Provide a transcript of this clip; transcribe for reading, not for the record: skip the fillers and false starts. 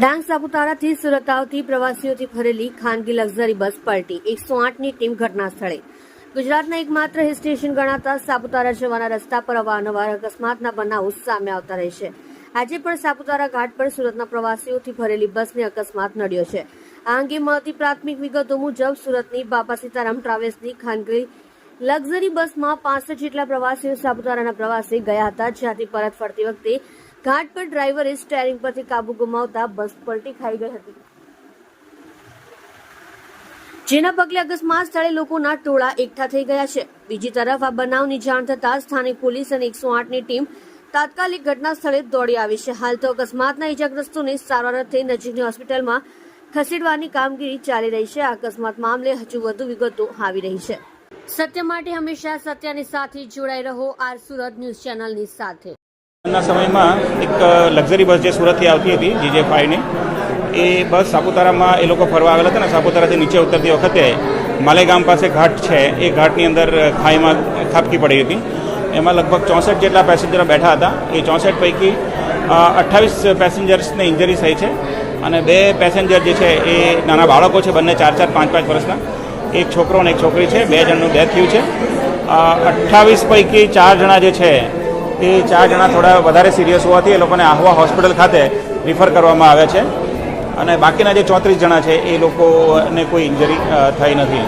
ડાંગ સાપુતારાથી સુરત આવતી પ્રવાસીઓથી ભરેલી ખાનગી લક્ઝરી બસ પલટી 108ની ટીમ ઘટના સ્થળે. ગુજરાતના એકમાત્ર હિલ સ્ટેશન ગણાતા સાપુતારા જવાના રસ્તા પર અવારનવાર અકસ્માતના બનાવો સામે આવતા રહે છે. આજે પણ સાપુતારા ઘાટ પર સુરતના પ્રવાસીઓથી ભરેલી બસને અકસ્માત નડ્યો છે. આ અંગે મળતી પ્રાથમિક વિગતો મુજબ સુરતની બાપા સીતારામ ટ્રાવેલ્સની ખાનગી લક્ઝરી બસમાં 65 જેટલા પ્રવાસીઓ સાપુતારાના પ્રવાસે ગયા હતા, જ્યાંથી પરત ફરતી વખતે ઘાટ પર ડ્રાઈવરે સ્ટેરિંગ પરથી કાબુ ગુમાવતા બસ પલટી ખાઈ ગઈ હતી, જેના પગલે અકસ્માત સ્થળે લોકોના ટોળા એકઠા થઈ ગયા છે. બીજી તરફ આ બનાવની જાણ થતાં સ્થાનિક પોલીસ અને 108ની ટીમ તાત્કાલિક ઘટના સ્થળે દોડી આવી છે. હાલ તો અકસ્માતના ઇજાગ્રસ્તોને સારવાર અર્થે નજીકની હોસ્પિટલમાં ખસેડવાની કામગીરી ચાલી રહી છે. આ અકસ્માત મામલે હજુ વધુ વિગતો આવી રહી છે. સત્ય માટે હંમેશા સત્યની સાથે જોડાઈ રહો. આર સુરત ન્યૂઝ ચેનલની સાથે. ના સમયમાં એક લક્ઝરી બસ જે સુરતથી આવતી હતી GJ5ની, એ બસ સાપુતારામાં એ લોકો ફરવા આવેલા હતા ને સાપુતારાથી નીચે ઉતરતી વખતે માલેગામ પાસે ઘાટ છે, એ ઘાટની અંદર ખાઈમાં ખાબકી પડી હતી. એમાં લગભગ 64 જેટલા પેસેન્જરો બેઠા હતા. એ 64 પૈકી 28 પેસેન્જર્સને ઇન્જરી થઈ છે અને 2 પેસેન્જર જે છે એ નાના બાળકો છે, બંને 4-4, 5-5 વર્ષના. એક છોકરો અને એક છોકરી છે. 2 જણનું ડેથ થયું છે. 28 પૈકી 4 જણા જે છે એ 4 જણા થોડા વધારે સિરિયસ હોવાથી એ લોકોને આહવા હોસ્પિટલ ખાતે રિફર કરવામાં આવ્યા છે અને બાકીના જે 34 જણા છે એ લોકોને કોઈ ઇન્જરી થઈ નથી.